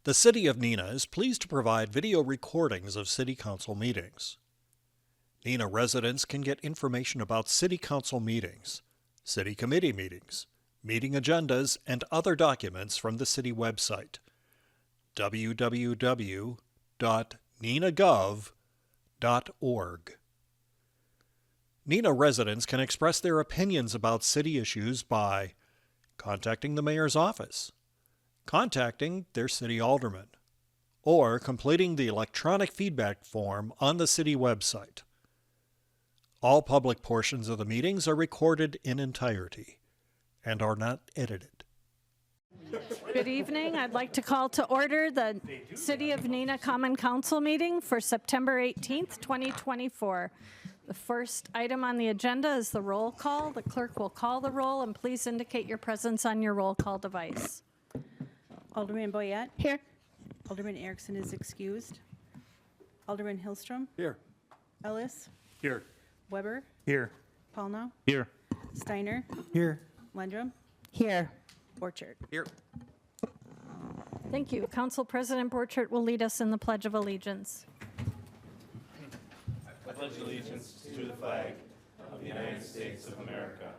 The City of Neenah is pleased to provide video recordings of City Council meetings. Neenah residents can get information about City Council meetings, City Committee meetings, meeting agendas, and other documents from the City website, www.neenahgov.org. Neenah residents can express their opinions about city issues by contacting the mayor's office, contacting their city alderman, or completing the electronic feedback form on the city website. All public portions of the meetings are recorded in entirety and are not edited. Good evening. I'd like to call to order the City of Neenah Common Council meeting for September 18th, 2024. The first item on the agenda is the roll call. The clerk will call the roll, and please indicate your presence on your roll call device. Alderman Boyette? Here. Alderman Erickson is excused. Alderman Hillstrom? Here. Ellis? Here. Weber? Here. Paulno? Here. Steiner? Here. Lendrum? Here. Borchert? Here. Thank you. Council President Borchert will lead us in the Pledge of Allegiance. I pledge allegiance to the flag of the United States of America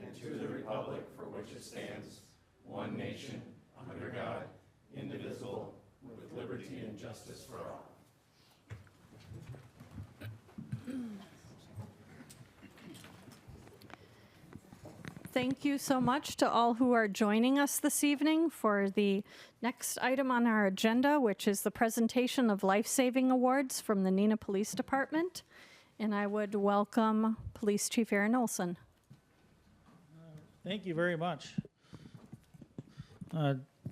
and to the republic for which it stands, one nation, under God, indivisible, with liberty and justice for all. Thank you so much to all who are joining us this evening for the next item on our agenda, which is the presentation of life-saving awards from the Neenah Police Department. And I would welcome Police Chief Aaron Olson. Thank you very much.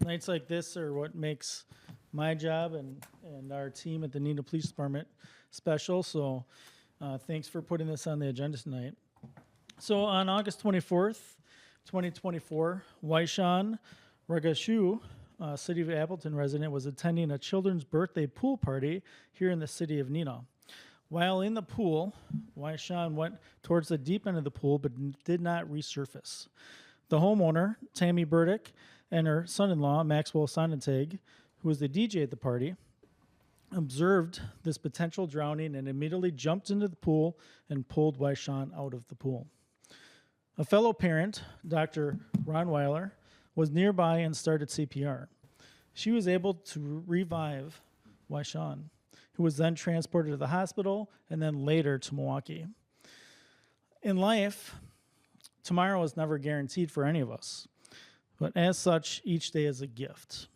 Nights like this are what makes my job and our team at the Neenah Police Department special. So thanks for putting this on the agenda tonight. So on August 24th, 2024, Waishan Ragashu, City of Appleton resident, was attending a children's birthday pool party here in the city of Neenah. While in the pool, Waishan went towards the deep end of the pool but did not resurface. The homeowner, Tammy Burdick, and her son-in-law, Maxwell Sonnentag, who was the DJ at the party, observed this potential drowning and immediately jumped into the pool and pulled Waishan out of the pool. A fellow parent, Dr. Ron Weiler, was nearby and started CPR. She was able to revive Waishan, who was then transported to the hospital and then later to Milwaukee. In life, tomorrow is never guaranteed for any of us, but as such, each day is a gift.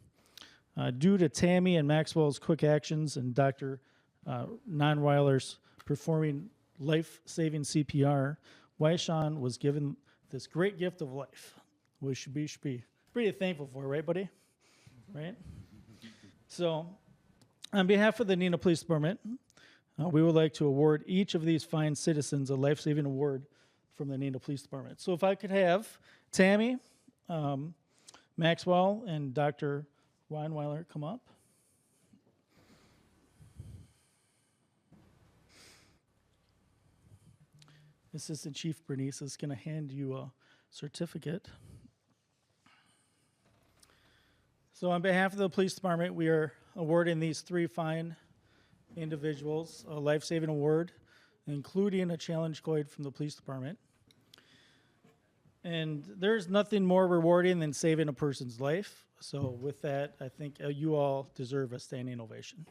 Due to Tammy and Maxwell's quick actions and Dr. Weiler's performing life-saving CPR, Waishan was given this great gift of life, which should be pretty thankful for, right, buddy? Right? So, on behalf of the Neenah Police Department, we would like to award each of these fine citizens a life-saving award from the Neenah Police Department. So if I could have Tammy, Maxwell, and Dr. Ron Weiler come up. Assistant Chief Bernice is going to hand you a certificate. So on behalf of the police department, we are awarding these three fine individuals a life-saving award, including a challenge coin from the police department. And there's nothing more rewarding than saving a person's life. So with that, I think you all deserve a standing ovation.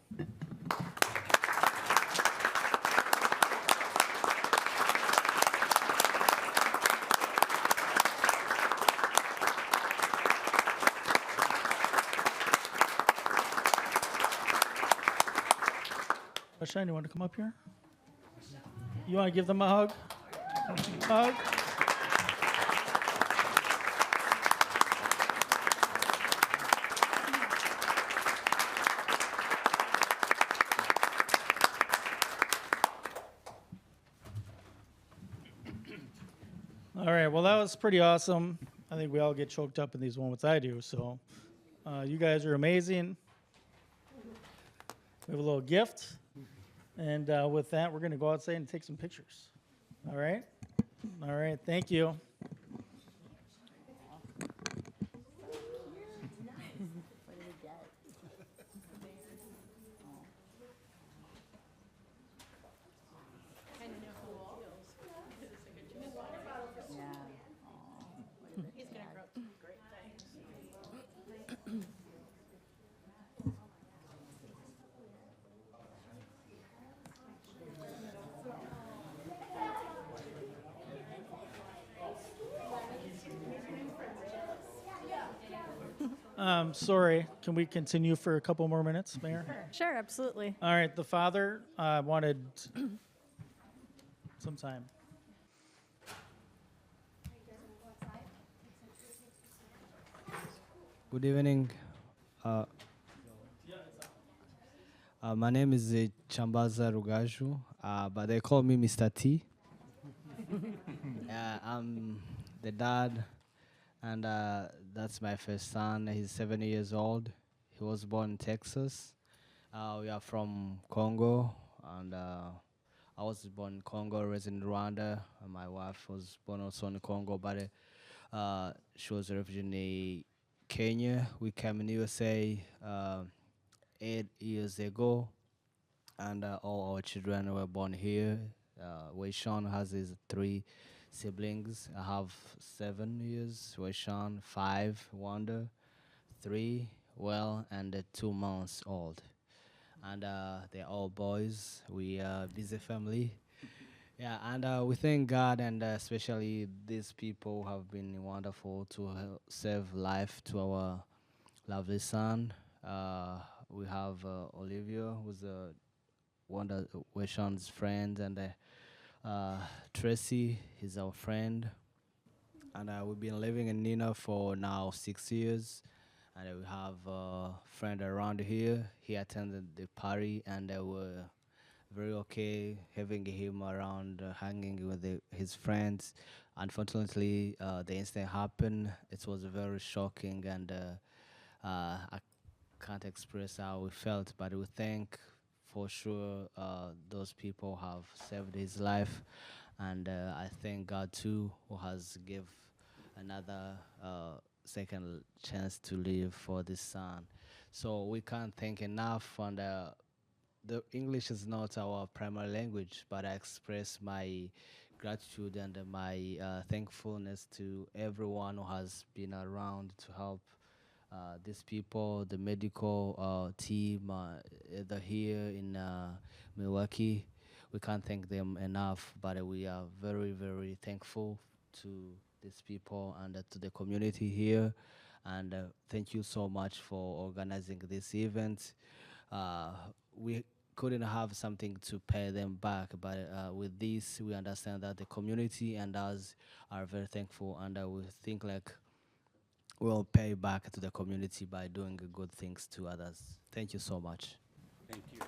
Shine, you want to come up here? You want to give them a hug? Hug? All right, well, that was pretty awesome. I think we all get choked up in these moments. I do, so you guys are amazing. We have a little gift. And with that, we're going to go outside and take some pictures. All right? All right, thank you. Sorry, can we continue for a couple more minutes, Mayor? Sure, absolutely. All right, the father wanted some time. Good evening. My name is Chambaza Rugaju, but they call me Mr. T. I'm the dad, and that's my first son. He's 7 years old. He was born in Texas. We are from Congo, and I was born in Congo, raised in Rwanda. And my wife was born also in Congo, but she was a refugee in Kenya. We came in USA 8 years ago, and all our children were born here. Weishan has his 3 siblings. I have 7 years. Weishan 5, Wanda 3, well, and 2 months old. And they're all boys. We are a busy family. Yeah, and we thank God, and especially these people have been wonderful to save life to our lovely son. We have Olivia, who's one of Weshan's friends, and Tracy is our friend. And we've been living in Neenah for now 6 years. And we have a friend around here. He attended the party, and we're very okay having him around, hanging with his friends. Unfortunately, the incident happened. It was very shocking, and I can't express how we felt, but we thank for sure those people have saved his life, and I thank God too, who has give another second chance to live for this son. So we can't thank enough, and the English is not our primary language, but I express my gratitude and my thankfulness to everyone who has been around to help these people, the medical team, either here in Milwaukee. We can't thank them enough, but we are very, very thankful to these people and to the community here. And thank you so much for organizing this event. We couldn't have something to pay them back, but with this, we understand that the community and us are very thankful, and we think like we'll pay back to the community by doing good things to others. Thank you so much. Thank you.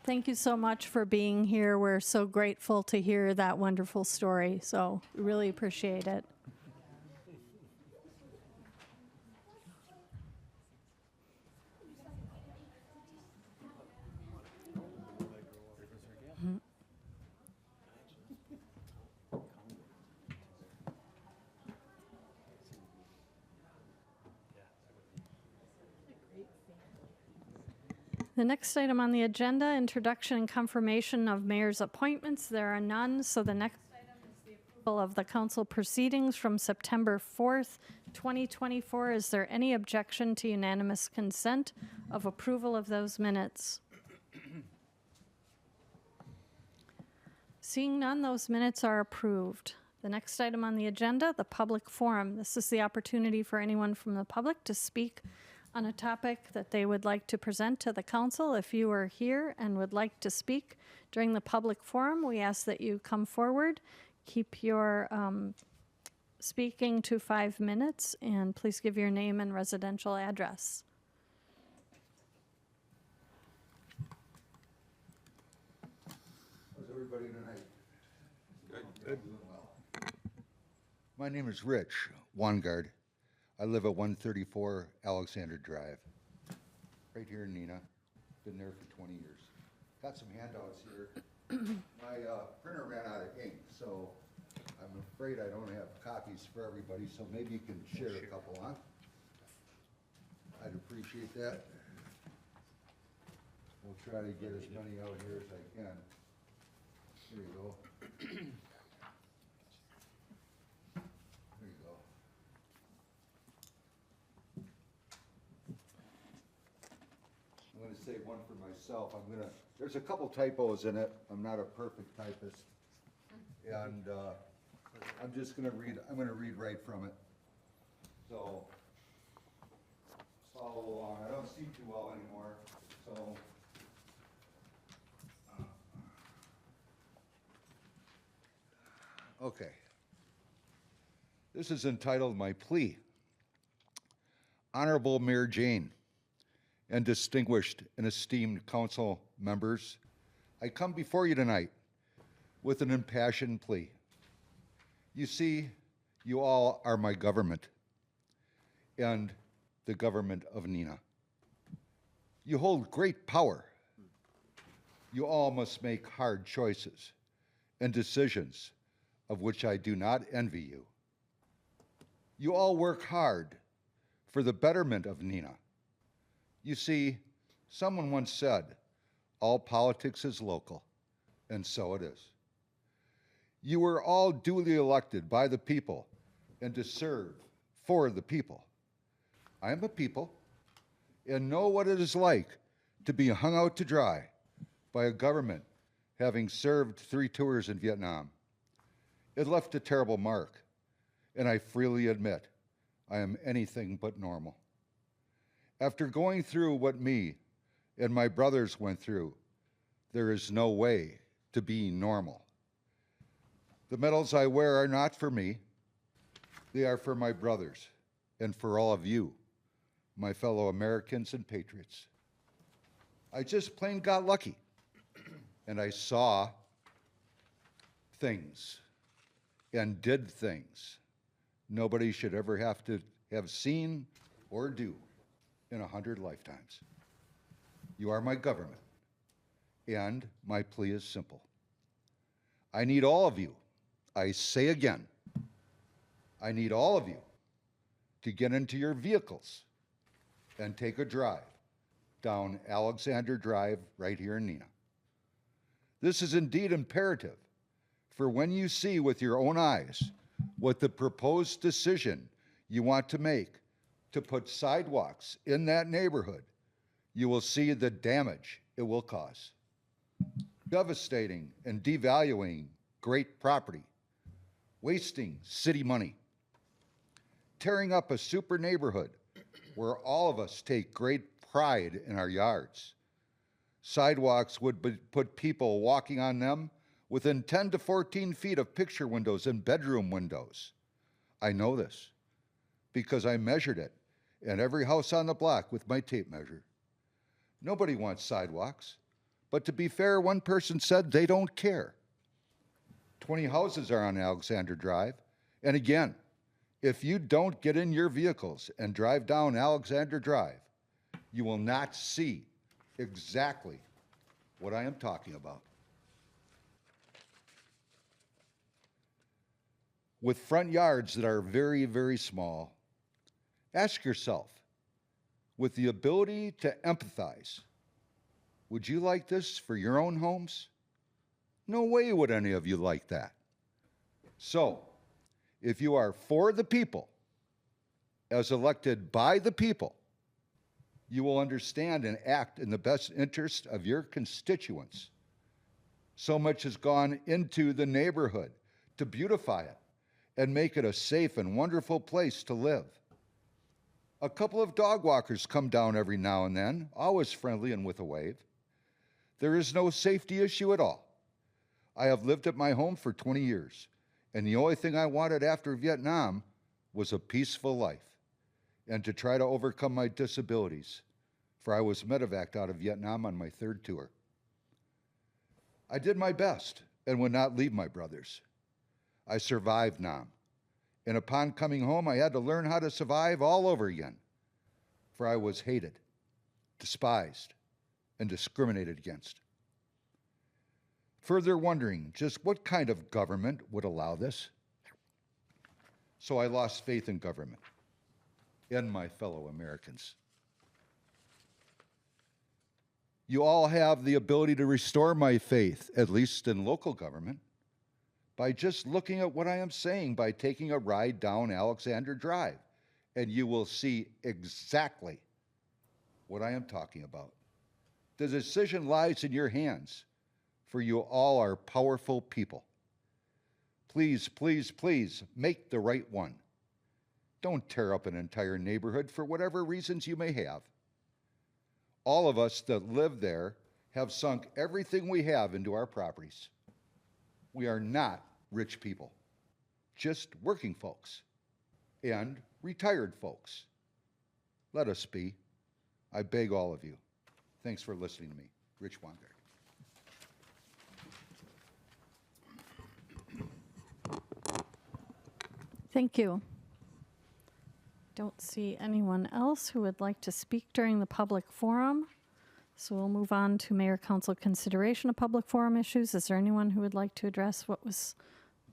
Thank you so much for being here. We're so grateful to hear that wonderful story, so we really appreciate it. The next item on the agenda, introduction and confirmation of mayor's appointments. There are none, so the next item is the approval of the council proceedings from September 4th, 2024. Is there any objection to unanimous consent of approval of those minutes? Seeing none, those minutes are approved. The next item on the agenda, the public forum. This is the opportunity for anyone from the public to speak on a topic that they would like to present to the council. If you are here and would like to speak during the public forum, we ask that you come forward, keep your speaking to 5 minutes, and please give your name and residential address. How's everybody tonight? Good. Doing well. My name is Rich Wangard. I live at 134 Alexander Drive, right here in Neenah. Been there for 20 years. Got some handouts here. My printer ran out of ink, so I'm afraid I don't have copies for everybody, so maybe you can share a couple, huh? I'd appreciate that. We'll try to get as many out here as I can. Here you go. say one for myself. There's a couple typos in it. I'm not a perfect typist. And I'm gonna read right from it. So, follow along. I don't see too well anymore, so. Okay. This is entitled My Plea. Honorable Mayor Jane and distinguished and esteemed council members, I come before you tonight with an impassioned plea. You see, you all are my government and the government of Neenah. You hold great power. You all must make hard choices and decisions of which I do not envy you. You all work hard for the betterment of Neenah. You see, someone once said, all politics is local, and so it is. You were all duly elected by the people and to serve for the people. I am a people and know what it is like to be hung out to dry by a government having served 3 tours in Vietnam. It left a terrible mark, and I freely admit I am anything but normal. After going through what me and my brothers went through, there is no way to be normal. The medals I wear are not for me. They are for my brothers and for all of you, my fellow Americans and patriots. I just plain got lucky, and I saw things and did things nobody should ever have to have seen or do in 100 lifetimes. You are my government, and my plea is simple. I need all of you, I say again, I need all of you to get into your vehicles and take a drive down Alexander Drive right here in Neenah. This is indeed imperative, for when you see with your own eyes what the proposed decision you want to make to put sidewalks in that neighborhood, you will see the damage it will cause. Devastating and devaluing great property, wasting city money, tearing up a super neighborhood where all of us take great pride in our yards. Sidewalks would put people walking on them within 10 to 14 feet of picture windows and bedroom windows. I know this because I measured it in every house on the block with my tape measure. Nobody wants sidewalks, but to be fair, one person said they don't care. 20 houses are on Alexander Drive, and again, if you don't get in your vehicles and drive down Alexander Drive, you will not see exactly what I am talking about. With front yards that are very, very small, ask yourself, with the ability to empathize, would you like this for your own homes? No way would any of you like that. So, if you are for the people, as elected by the people, you will understand and act in the best interest of your constituents. So much has gone into the neighborhood to beautify it and make it a safe and wonderful place to live. A couple of dog walkers come down every now and then, always friendly and with a wave. There is no safety issue at all. I have lived at my home for 20 years, and the only thing I wanted after Vietnam was a peaceful life and to try to overcome my disabilities, for I was medevaced out of Vietnam on my 3rd tour. I did my best and would not leave my brothers. I survived Nam, and upon coming home, I had to learn how to survive all over again, for I was hated, despised, and discriminated against. Further wondering just what kind of government would allow this? So I lost faith in government and my fellow Americans. You all have the ability to restore my faith, at least in local government, by just looking at what I am saying, by taking a ride down Alexander Drive, and you will see exactly what I am talking about. The decision lies in your hands, for you all are powerful people. Please, please, please make the right one. Don't tear up an entire neighborhood for whatever reasons you may have. All of us that live there have sunk everything we have into our properties. We are not rich people, just working folks and retired folks. Let us be. I beg all of you. Thanks for listening to me. Rich Wongard. Thank you. Don't see anyone else who would like to speak during the public forum. So we'll move on to Mayor Council consideration of public forum issues. Is there anyone who would like to address what was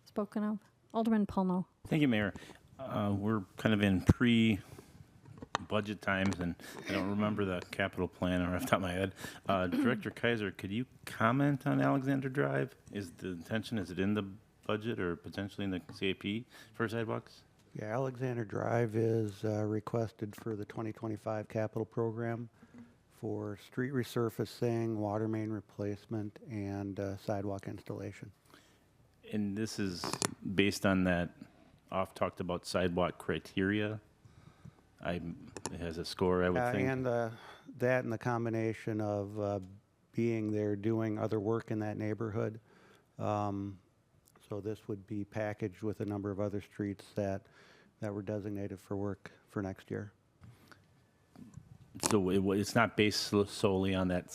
spoken of? Alderman Pulno. Thank you, Mayor. We're kind of in pre-budget times, and I don't remember the capital plan off the top of my head. Director Kaiser, could you comment on Alexander Drive? Is the intention, is it in the budget or potentially in the CAP for sidewalks? Yeah, Alexander Drive is requested for the 2025 capital program for street resurfacing, water main replacement, and sidewalk installation. And this is based on that talked about sidewalk criteria. It has a score, I would think. And that and the combination of being there doing other work in that neighborhood. So this would be packaged with a number of other streets that were designated for work for next year. So it's not based solely on that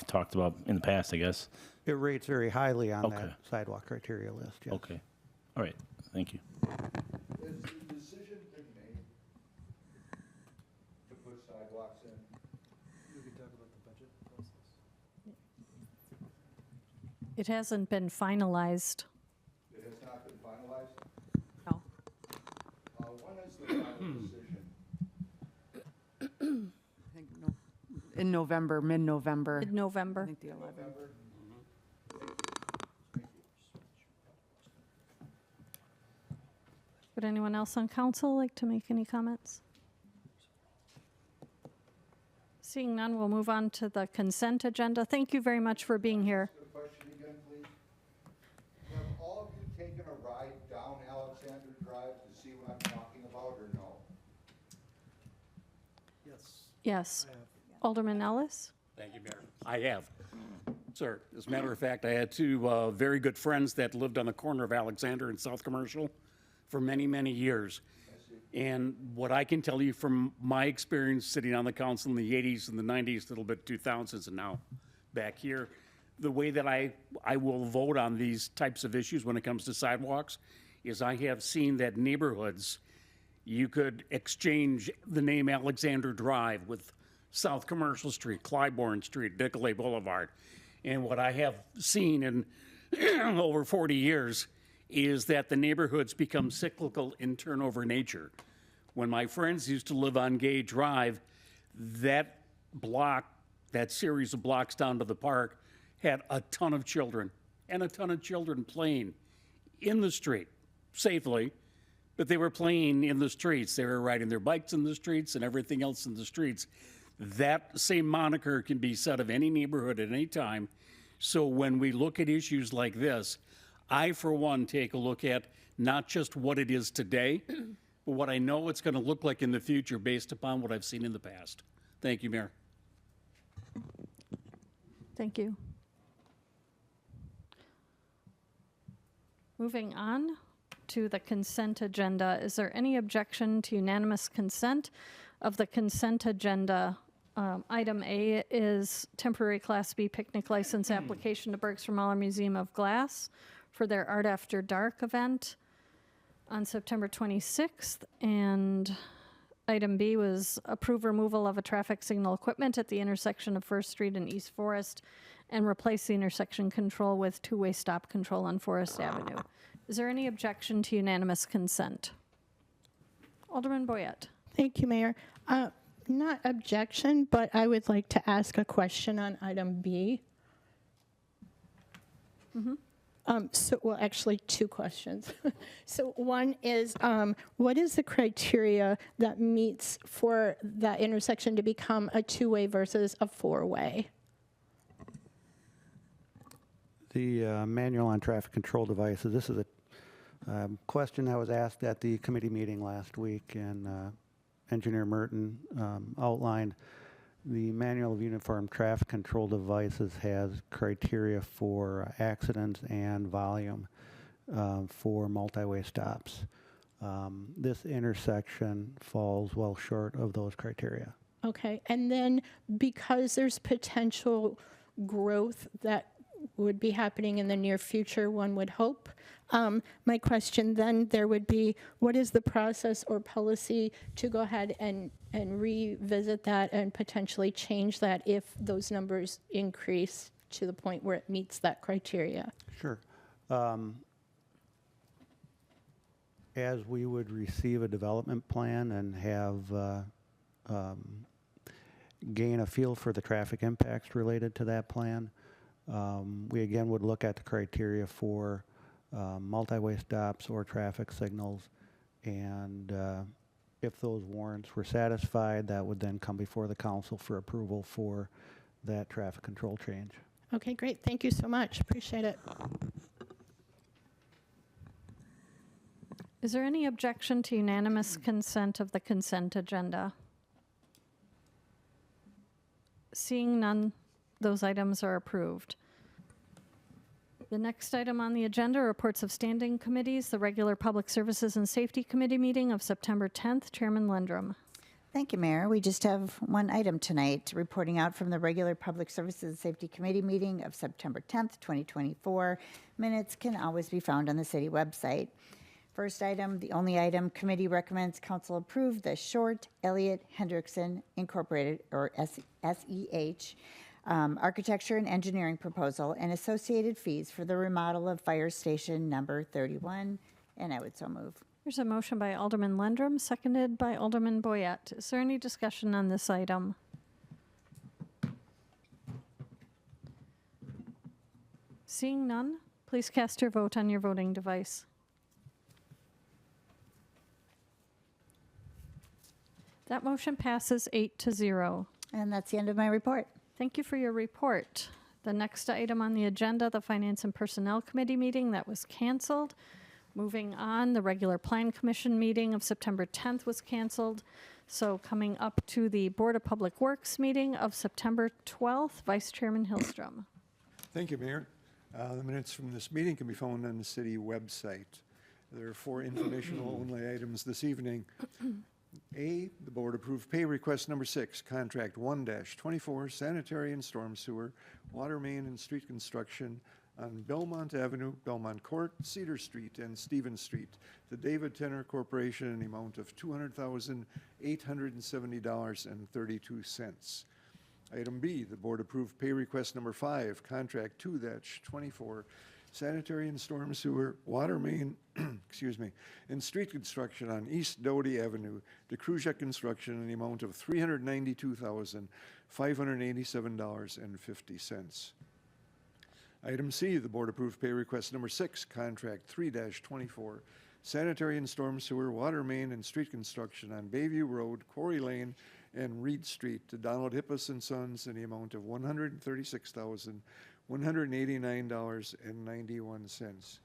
talked about in the past, I guess. It rates very highly on Okay. that sidewalk criteria list, yes. Okay. All right. Thank you. Has the decision been made to put sidewalks in? It hasn't been finalized. It has not been finalized? No. When is the final decision? I think in November, mid-November. I Mid-November. think the 11th. November? Would anyone else on council like to make any comments? Seeing none, we'll move on to the consent agenda. Thank you very much for being here. Ask the question again, please. Have all of you taken a ride down Alexander Drive to see what I'm talking about, or no? Yes. Alderman Ellis? Thank you, Mayor. I have, sir. As a matter of fact, I had two very good friends that lived on the corner of Alexander and South Commercial for many, many years. And what I can tell you from my experience sitting on the council in the 80s and the 90s, a little bit 2000s, and now back here, the way that I will vote on these types of issues when it comes to sidewalks is I have seen that neighborhoods, you could exchange the name Alexander Drive with South Commercial Street, Clybourne Street, Nicolay Boulevard. And what I have seen in over 40 years is that the neighborhoods become cyclical in turnover nature. When my friends used to live on Gay Drive, that block, that series of blocks down to the park, had a ton of children and a ton of children playing in the street safely, but they were playing in the streets. They were riding their bikes in the streets and everything else in the streets. That same moniker can be said of any neighborhood at any time. So when we look at issues like this, I, for one, take a look at not just what it is today, but what I know it's going to look like in the future based upon what I've seen in the past. Thank you, Mayor. Thank you. Moving on to the consent agenda. Is there any objection to unanimous consent of the consent agenda? Item A is temporary Class B picnic license application to Bergstrom Mahler Museum of Glass for their Art After Dark event on September 26th. And item B was approve removal of a traffic signal equipment at the intersection of First Street and East Forest and replace the intersection control with two-way stop control on Forest Avenue. Is there any objection to unanimous consent? Alderman Boyette. Thank you, Mayor. Not objection, but I would like to ask a question on item B. Well, actually, two questions. So one is, what is the criteria that meets for that intersection to become a two-way versus a four-way? The manual on traffic control devices, this is a question that was asked at the committee meeting last week, and Engineer Merton outlined the manual of uniform traffic control devices has criteria for accidents and volume for multi-way stops. This intersection falls well short of those criteria. Okay, and then because there's potential growth that would be happening in the near future, one would hope. My question then there would be, what is the process or policy to go ahead and revisit that and potentially change that if those numbers increase to the point where it meets that criteria? Sure. As we would receive a development plan and have gain a feel for the traffic impacts related to that plan, we again would look at the criteria for multi-way stops or traffic signals, and if those warrants were satisfied, that would then come before the council for approval for that traffic control change. Okay, great. Thank you so much. Appreciate it. Is there any objection to unanimous consent of the consent agenda? Seeing none, those items are approved. The next item on the agenda, reports of standing committees, the regular Public Services and Safety Committee meeting of September 10th. Chairman Lindrum. Thank you, Mayor. We just have one item tonight, reporting out from the regular Public Services and Safety Committee meeting of September 10th, 2024. Minutes can always be found on the city website. First item, the only item, committee recommends council approve the Short Elliott Hendrickson Incorporated, or SEH, architecture and engineering proposal and associated fees for the remodel of fire station number 31, and I would so move. There's a motion by Alderman Lendrum, seconded by Alderman Boyette. Is there any discussion on this item? Seeing none, please cast your vote on your voting device. That motion passes 8-0. And that's the end of my report. Thank you for your report. The next item on the agenda, the Finance and Personnel Committee meeting, that was canceled. Moving on, the regular Plan Commission meeting of September 10th was canceled. So coming up to the Board of Public Works meeting of September 12th, Vice Chairman Hillstrom. Thank you, Mayor. The minutes from this meeting can be found on the city website. There are 4 informational only items this evening. A, the board approved pay request number 6, contract 1-24, sanitary and storm sewer, water main and street construction on Belmont Avenue, Belmont Court, Cedar Street, and Stevens Street to David Tenner Corporation in the amount of $200,870.32. Item B, the board approved pay request number 5, contract 2-24, sanitary and storm sewer, water main, excuse me, and street construction on East Doty Avenue to Crucia Construction in the amount of $392,587.50. Item C, the board approved pay request number 6, contract 3-24, sanitary and storm sewer, water main, and street construction on Bayview Road, Quarry Lane, and Reed Street to Donald Hippus and Sons in the amount of $136,189.91.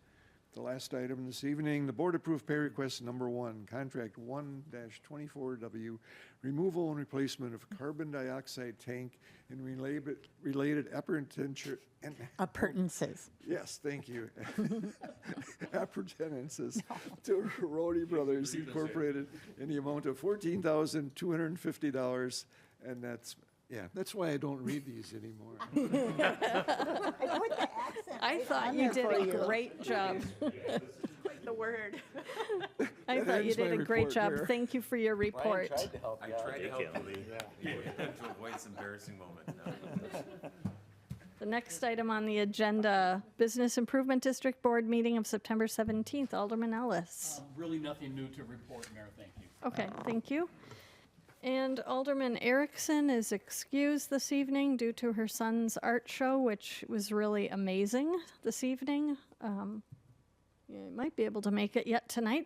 The last item this evening, the board approved pay request number 1, contract 1-24W, removal and replacement of carbon dioxide tank and related Appurtenances. Yes, thank you. Appurtenances to Rhodey Brothers Incorporated in the amount of $14,250, and that's why I don't read these anymore. I thought you did a great job. Quite the word. I thought you did a great job. Thank you for your report. I tried to help you, to avoid this embarrassing moment. No. The next item on the agenda, Business Improvement District Board meeting of September 17th. Alderman Ellis. Really nothing new to report, Mayor. Thank you. Okay, thank you. And Alderman Erickson is excused this evening due to her son's art show, which was really amazing this evening. You might be able to make it yet tonight.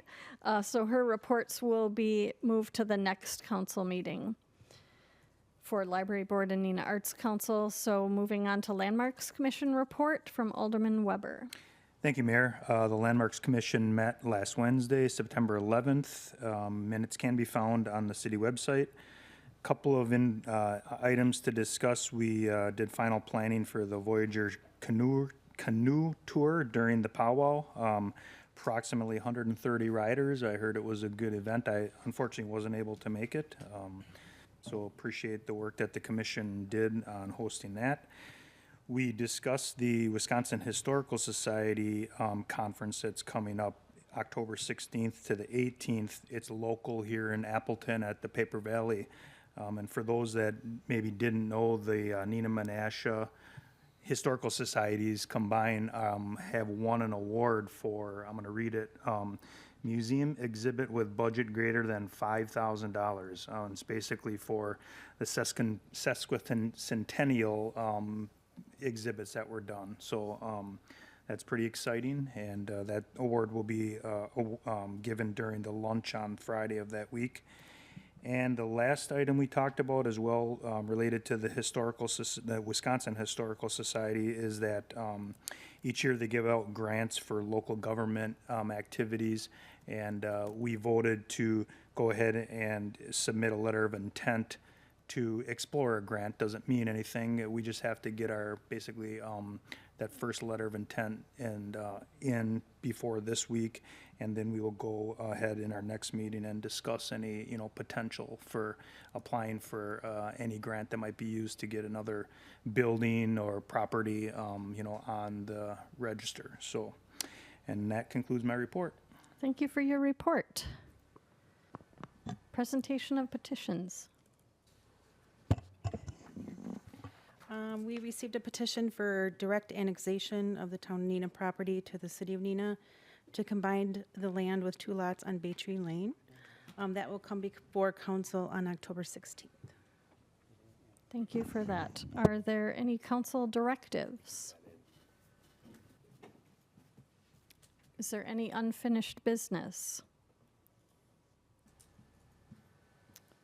So her reports will be moved to the next council meeting for Library Board and Neenah Arts Council. So moving on to Landmarks Commission report from Alderman Weber. Thank you, Mayor. The Landmarks Commission met last Wednesday, September 11th. Minutes can be found on the city website. Couple of items to discuss. We did final planning for the Voyager canoe tour during the powwow. Approximately 130 riders. I heard it was a good event. I unfortunately wasn't able to make it. So appreciate the work that the commission did on hosting that. We discussed the Wisconsin Historical Society conference that's coming up October 16th to the 18th. It's local here in Appleton at the Paper Valley. And for those that maybe didn't know, the Neenah Menasha Historical Societies combined have won an award for, I'm going to read it, museum exhibit with budget greater than $5,000. It's basically for the sesquicentennial exhibits that were done. So that's pretty exciting, and that award will be given during the lunch on Friday of that week. And the last item we talked about as well, related to the the Wisconsin Historical Society, is that each year they give out grants for local government activities, and we voted to go ahead and submit a letter of intent to explore a grant. Doesn't mean anything. We just have to get our, basically, that first letter of intent and in before this week, and then we will go ahead in our next meeting and discuss any, potential for applying for any grant that might be used to get another building or property, on the register. So, and that concludes my report. Thank you for your report. Presentation of petitions. We received a petition for direct annexation of the town of Neenah property to the city of Neenah to combine the land with 2 lots on Bay Tree Lane. That will come before council on October 16th. Thank you for that. Are there any council directives? Is there any unfinished business?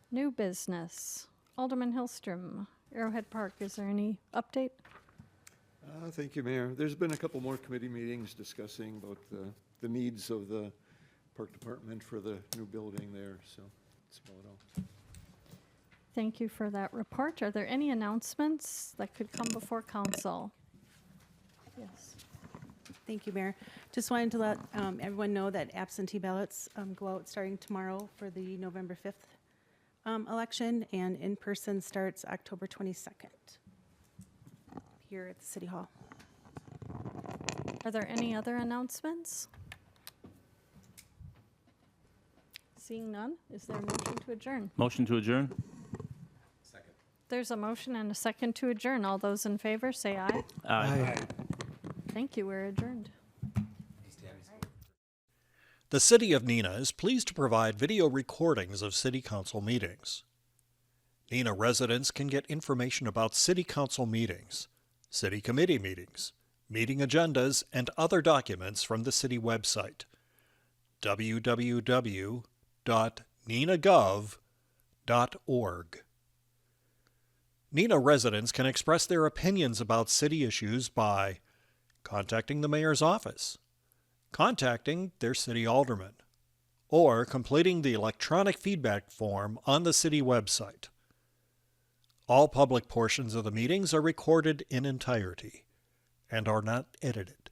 New business. Alderman Hillstrom, Arrowhead Park, is there any update? Thank you, Mayor. There's been a couple more committee meetings discussing about the needs of the park department for the new building there, so that's about all. Thank you for that report. Are there any announcements that could come before council? Yes. Thank you, Mayor. Just wanted to let everyone know that absentee ballots go out starting tomorrow for the November 5th election, and in-person starts October 22nd here at the City Hall. Are there any other announcements? Seeing none, is there a motion to adjourn? Motion to adjourn? There's a motion and a second to adjourn. All those in favor, say aye. Aye. Thank you, we're adjourned. The City of Neenah is pleased to provide video recordings of City Council meetings. Neenah residents can get information about City Council meetings, City Committee meetings, meeting agendas, and other documents from the City website, www.neenahgov.org. Neenah residents can express their opinions about city issues by contacting the mayor's office, contacting their city alderman, or completing the electronic feedback form on the city website. All public portions of the meetings are recorded in entirety and are not edited.